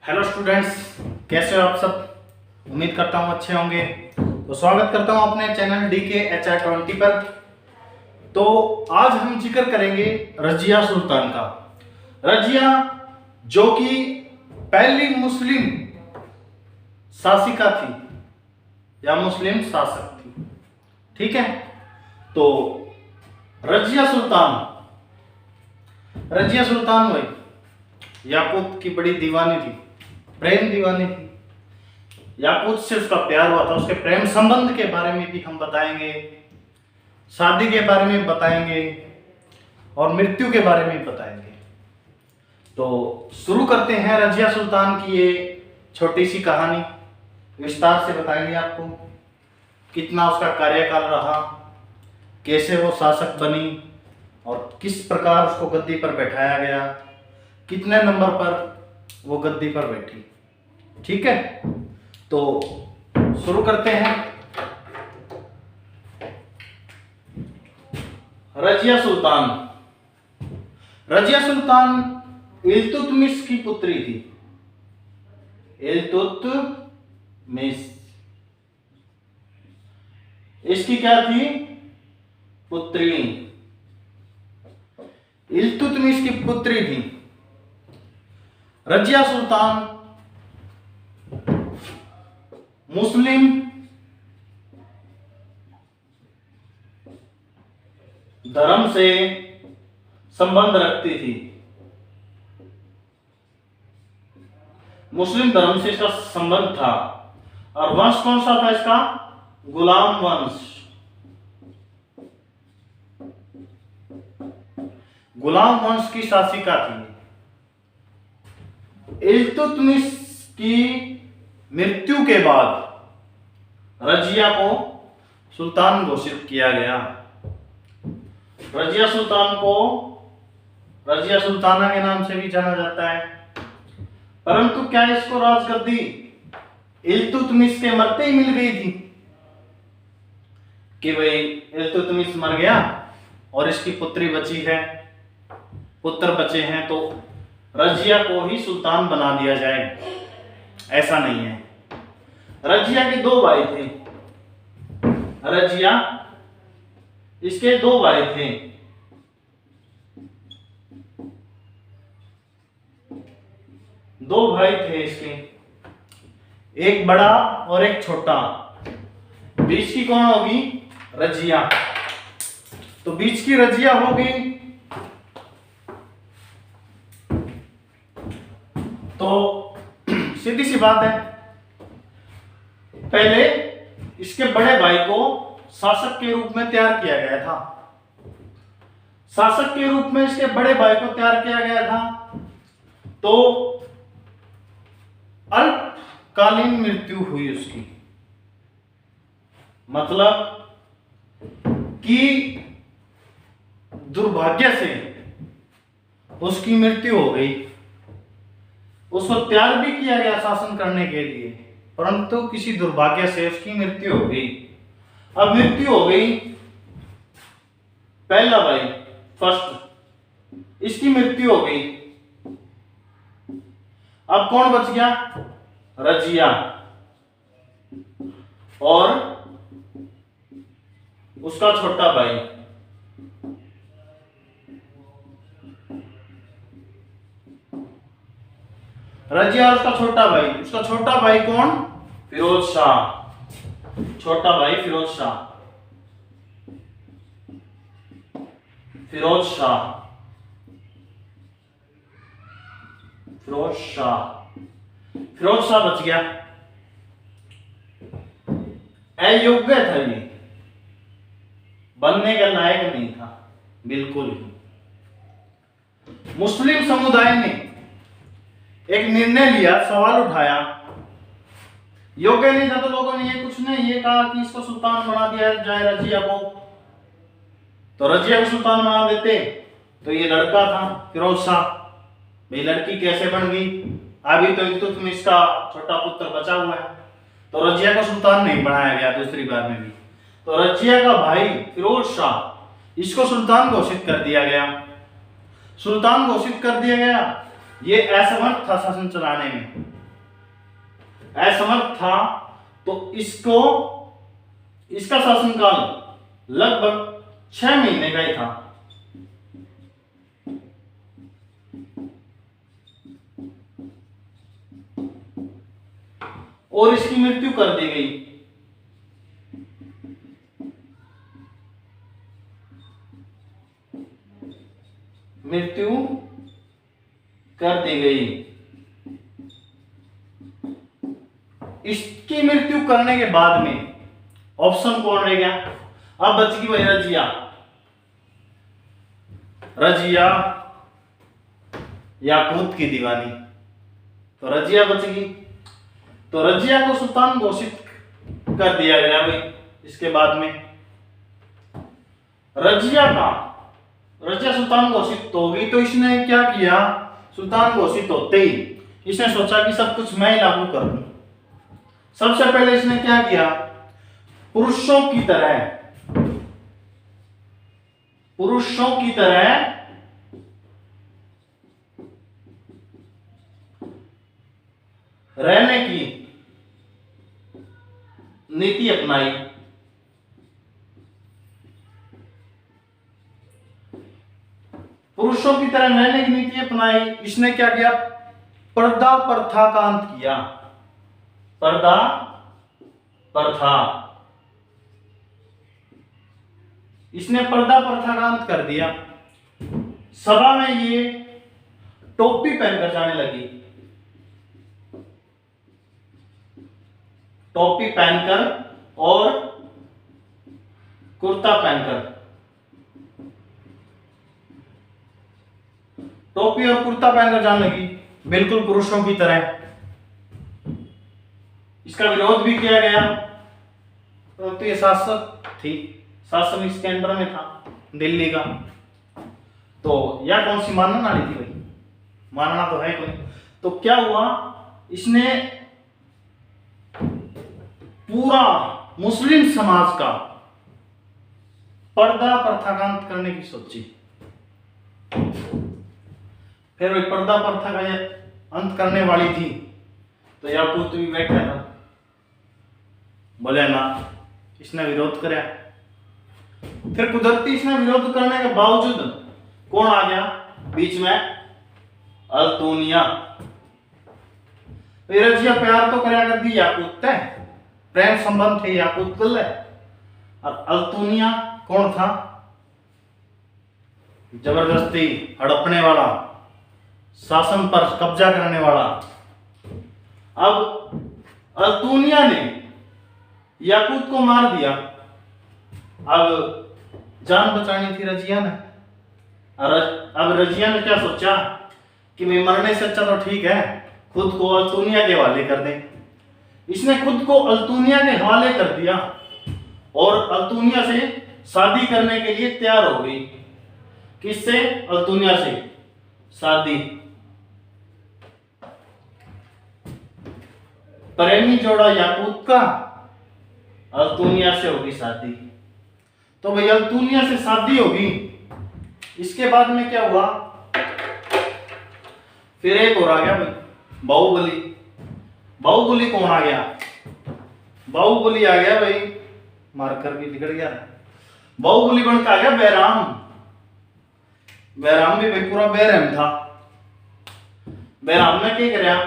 Hello students, कैसे हो आप सब। उम्मीद करता हूँ अच्छे होंगे। तो स्वागत करता हूँ अपने चैनल DK HR20 पर। तो आज हम जिक्र करेंगे रजिया सुल्तान का। रजिया जो कि पहली मुस्लिम शासिका थी या मुस्लिम शासक थी, ठीक है। तो रजिया सुल्तान वही याकूत की बड़ी दीवानी थी, प्रेम दीवानी थी। याकूत से उसका प्यार हुआ था। उसके प्रेम संबंध के बारे में भी हम बताएंगे, शादी के बारे में बताएंगे और मृत्यु के बारे में बताएंगे। तो शुरू करते हैं रजिया सुल्तान की ये छोटी सी कहानी। विस्तार से बताएंगे आपको कितना उसका कार्यकाल रहा, कैसे वो शासक बनी और किस प्रकार उसको गद्दी पर बैठाया गया, कितने नंबर पर वो गद्दी पर बैठी, ठीक है। तो शुरू करते हैं। रजिया सुल्तान इल्तुतमिश की पुत्री थी। इल्तुतमिश इसकी क्या थी? पुत्री। इल्तुतमिश की पुत्री थी। रजिया सुल्तान मुस्लिम धर्म से संबंध रखती थी। मुस्लिम धर्म से इसका संबंध था। और वंश कौन सा था इसका? गुलाम वंश। गुलाम वंश की शासिका थी। इल्तुतमिश की मृत्यु के बाद रजिया को सुल्तान घोषित किया गया। रजिया सुल्तान को रजिया सुल्ताना के नाम से भी जाना जाता है। परंतु क्या इसको राजगद्दी इल्तुतमिश के मरते ही मिल गई थी कि भाई इल्तुतमिश मर गया और इसकी पुत्री बची है, पुत्र बचे हैं, तो रजिया को ही सुल्तान बना दिया जाए? ऐसा नहीं है। रजिया के दो भाई थे। रजिया इसके दो भाई थे। दो भाई थे इसके, एक बड़ा और एक छोटा। बीच की कौन होगी? रजिया। तो बीच की रजिया होगी। तो सीधी सी बात है, पहले इसके बड़े भाई को शासक के रूप में तैयार किया गया था। शासक के रूप में इसके बड़े भाई को तैयार किया गया था। तो अल्पकालीन मृत्यु हुई उसकी, मतलब कि दुर्भाग्य से उसकी मृत्यु हो गई। उसको तैयार भी किया गया शासन करने के लिए, परंतु किसी दुर्भाग्य से उसकी मृत्यु हो गई। अब मृत्यु हो गई, पहला भाई फर्स्ट, इसकी मृत्यु हो गई। अब कौन बच गया? रजिया और उसका छोटा भाई। रजिया और उसका छोटा भाई। उसका छोटा भाई कौन? फिरोज शाह। छोटा भाई फिरोज शाह। फिरोज शाह बच गया। अयोग्य था, ये बनने का लायक नहीं था बिल्कुल ही। मुस्लिम समुदाय ने एक निर्णय लिया, सवाल उठाया। योग्य नहीं था तो लोगों ने ये कुछ नहीं ये कहा कि इसको सुल्तान बना दिया जाए रजिया को। तो रजिया को सुल्तान बना देते तो ये लड़का था फिरोज शाह, भाई लड़की कैसे बन गई? अभी तो इल्तुतमिश का छोटा पुत्र बचा हुआ है। तो रजिया को सुल्तान नहीं बनाया गया दूसरी बार में भी। तो रजिया का भाई फिरोज शाह, इसको सुल्तान घोषित कर दिया गया। ये असमर्थ था शासन चलाने में। असमर्थ था, तो इसका शासनकाल लगभग 6 महीने का ही था। और इसकी मृत्यु कर दी गई। मृत्यु कर दी गई। इसकी मृत्यु करने के बाद में ऑप्शन कौन रह गया? अब बच गई भाई रजिया। रजिया याकूत की दीवानी। तो रजिया बच गई, तो रजिया को सुल्तान घोषित कर दिया गया भाई। इसके बाद में रजिया सुल्तान घोषित हो गई, तो इसने क्या किया? सुल्तान घोषित होते ही इसने सोचा कि सब कुछ मैं ही लागू कर दूं। सबसे पहले इसने क्या किया? पुरुषों की तरह रहने की नीति अपनाई। पुरुषों की तरह रहने की नीति अपनाई। इसने क्या किया? पर्दा प्रथा का अंत किया। पर्दा प्रथा, इसने पर्दा प्रथा का अंत कर दिया। सभा में ये टोपी पहनकर जाने लगी। टोपी पहनकर और कुर्ता पहनकर। टोपी और कुर्ता पहनकर जाने लगी, बिल्कुल पुरुषों की तरह। इसका विरोध भी किया गया, परंतु ये शासक थी, शासन इसके अंडर में था दिल्ली का। तो यह कौन सी मानना नाली थी भाई? मानना तो है कोई। तो क्या हुआ? इसने पूरा मुस्लिम समाज का पर्दा प्रथा का अंत करने की सोची। फिर वही पर्दा प्रथा का अंत करने वाली थी, तो याकूत भी बैठा था, बोले ना। इसने विरोध कराया। फिर कुदरती इसने विरोध करने के बावजूद कौन आ गया बीच में? अल्तुनिया। रजिया प्यार तो कराया कर दी याकूत से, प्रेम संबंध थे याकूत गल। और अल्तुनिया कौन था? जबरदस्ती हड़पने वाला, शासन पर कब्जा करने वाला। अब अल्तुनिया ने याकूत को मार दिया। अब जान बचानी थी रजिया ने। अब रजिया ने क्या सोचा कि मैं मरने से अच्छा तो ठीक है, खुद को अल्तुनिया के हवाले कर दें। इसने खुद को अल्तुनिया के हवाले कर दिया और अल्तुनिया से शादी करने के लिए तैयार हो गई। किससे? अल्तुनिया से शादी। प्रेमी जोड़ा याकूत का, अल्तुनिया से होगी शादी। तो भाई अल्तुनिया से शादी होगी। इसके बाद में क्या हुआ? फिर एक और आ गया भाई, बाहुबली। बाहुबली कौन आ गया? बाहुबली आ गया भाई, मारकर भी बिगड़ गया। बाहुबली बनकर आ गया बैराम। बैराम भी भाई पूरा बैरहम था। बैराम ने क्या कराया?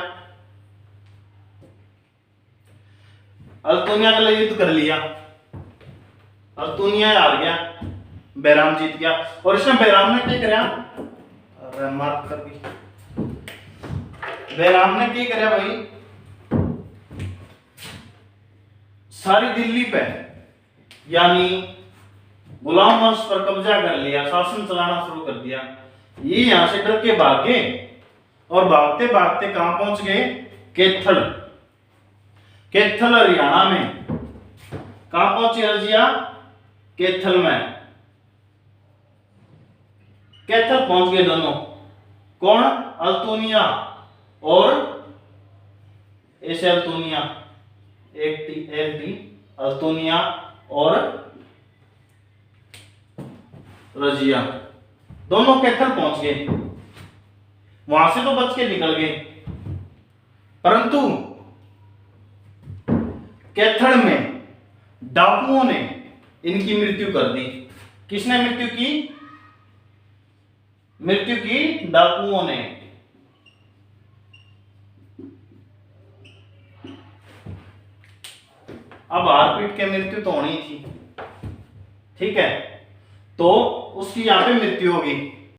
अल्तुनिया के लिए युद्ध कर लिया। अल्तुनिया हार गया, बैराम जीत गया। और इसमें बैराम ने क्या कराया? अरे मार कर भी बैराम ने क्या कराया भाई? सारी दिल्ली पे यानी गुलाम वंश पर कब्जा कर लिया, शासन चलाना शुरू कर दिया। ये यहां से डर के भागे और भागते भागते कहां पहुंच गए? कैथल। कैथल हरियाणा में। कहां पहुंची रजिया? कैथल में। कैथल पहुंच गए दोनों। कौन? अल्तुनिया और ऐसे अल्तुनिया, एक टी अल्तुनिया और रजिया, दोनों कैथल पहुंच गए। वहां से तो बच के निकल गए, परंतु कैथल में डाकुओं ने इनकी मृत्यु कर दी। किसने मृत्यु की? मृत्यु की डाकुओं ने। अब हारपीट के मृत्यु तो होनी थी, ठीक है, तो उसकी यहां पे मृत्यु होगी।